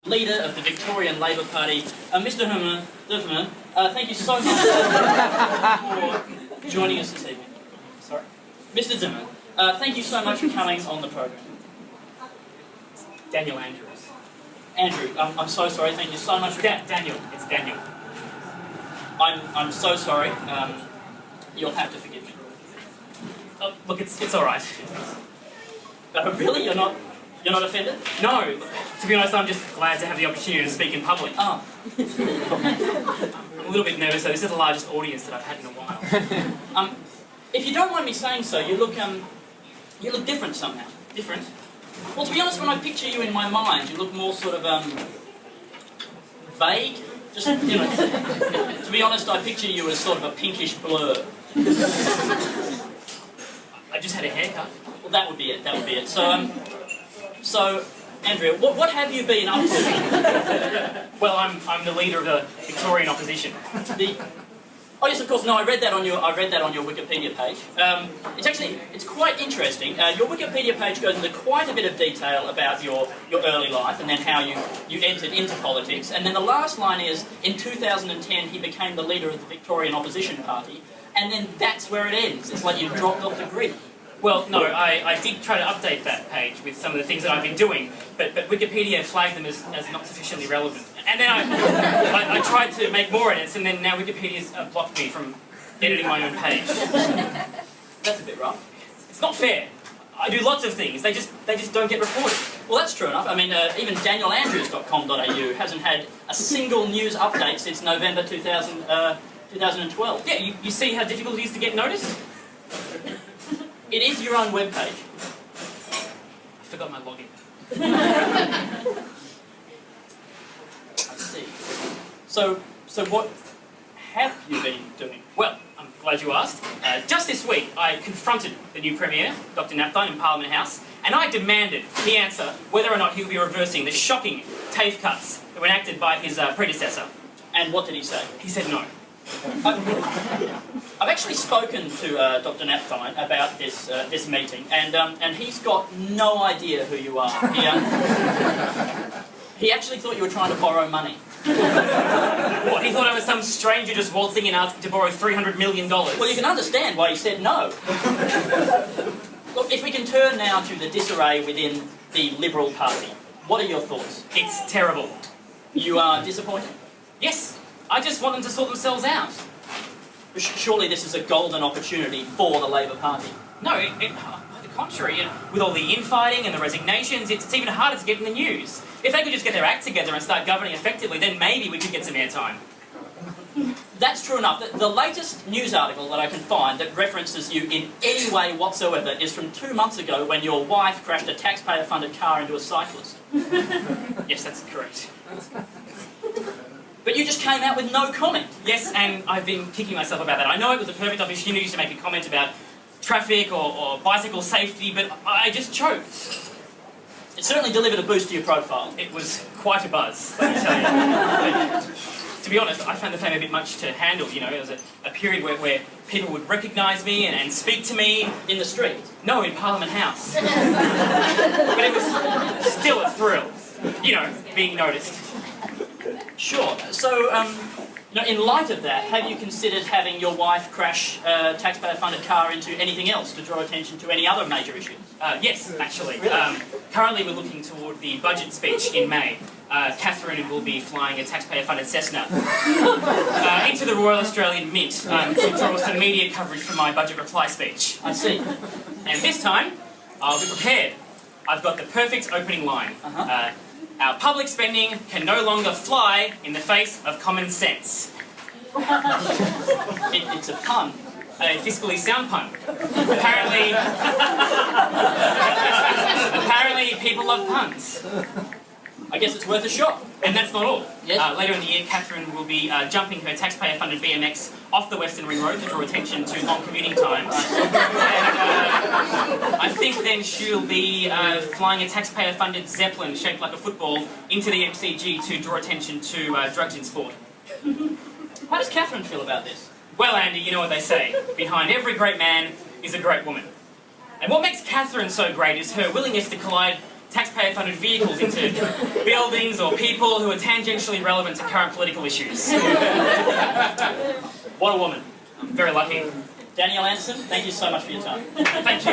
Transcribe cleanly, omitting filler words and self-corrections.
Leader of the Victorian Labour Party, Mr. Duffman, thank you so much for joining us this evening. Sorry. Mr. Zimmer, thank you so much for coming on the program. Daniel Andrews. Andrew, I'm so sorry, thank you so much for... Daniel, it's Daniel. I'm so sorry, you'll have to forgive me. Oh, look, it's alright. Really? You're not offended? No, to be honest, I'm just glad to have the opportunity to speak in public. Oh. I'm a little bit nervous though, this is the largest audience that I've had in a while. If you don't mind me saying so, you look different somehow. Different? Well, to be honest, when I picture you in my mind, you look more sort of, vague. Just, you know, to be honest, I picture you as sort of a pinkish blur. I just had a haircut. Well, that would be it, So, Andrea, what have you been up to? Well, I'm the leader of the Victorian Opposition. Oh yes, of course. No, I read that on your Wikipedia page. It's quite interesting. Your Wikipedia page goes into quite a bit of detail about your early life and then how you entered into politics. And then the last line is, in 2010 he became the leader of the Victorian Opposition Party. And then that's where it ends. It's like you dropped off the grid. Well, no, I did try to update that page with some of the things that I've been doing, but Wikipedia flagged them as not sufficiently relevant. And then I tried to make more edits, and then now Wikipedia's blocked me from editing my own page. That's a bit rough. It's not fair. I do lots of things, they just don't get reported. Well, that's true enough. I mean, even DanielAndrews.com.au hasn't had a single news update since November 2012. Yeah, you see how difficult it is to get noticed? It is your own webpage. I forgot my login. I see. So what have you been doing? Well, I'm glad you asked. Just this week, I confronted the new Premier, Dr. Napthine, in Parliament House, and I demanded he answer whether or not he will be reversing the shocking TAFE cuts that were enacted by his predecessor. And what did he say? He said no. I've actually spoken to Dr. Napthine about this meeting, and he's got no idea who you are. He actually thought you were trying to borrow money. What, he thought I was some stranger just waltzing in asking to borrow $300 million? Well, you can understand why he said no. Look, if we can turn now to the disarray within the Liberal Party, what are your thoughts? It's terrible. You are disappointed? Yes. I just want them to sort themselves out. Surely this is a golden opportunity for the Labour Party. No, by the contrary, with all the infighting and the resignations, it's even harder to get in the news. If they could just get their act together and start governing effectively, then maybe we could get some airtime. That's true enough. The latest news article that I can find that references you in any way whatsoever is from 2 months ago when your wife crashed a taxpayer-funded car into a cyclist. Yes, that's correct. But you just came out with no comment. Yes, and I've been kicking myself about that. I know it was a perfect opportunity to make a comment about traffic or bicycle safety, but I just choked. It certainly delivered a boost to your profile. It was quite a buzz, let me tell you. But, to be honest, I found the fame a bit much to handle, you know. There was a period where people would recognise me and speak to me. In the street? No, in Parliament House. But it was still a thrill, you know, being noticed. Sure. So, in light of that, have you considered having your wife crash a taxpayer-funded car into anything else to draw attention to any other major issues? Yes, actually. Really? Currently we're looking toward the budget speech in May. Catherine will be flying a taxpayer-funded Cessna into the Royal Australian Mint to draw some media coverage for my budget reply speech. I see. And this time, I'll be prepared. I've got the perfect opening line. Our public spending can no longer fly in the face of common sense. It's a pun. A fiscally sound pun. Apparently people love puns. I guess it's worth a shot. And that's not all. Yes. Later in the year, Catherine will be jumping her taxpayer-funded BMX off the Western Ring Road to draw attention to long commuting times. And I think then she'll be flying a taxpayer-funded Zeppelin shaped like a football into the MCG to draw attention to drugs in sport. How does Catherine feel about this? Well, Andy, you know what they say. Behind every great man is a great woman. And what makes Catherine so great is her willingness to collide taxpayer-funded vehicles into buildings or people who are tangentially relevant to current political issues. What a woman. I'm very lucky. Danielle Anderson, thank you so much for your time. Thank you.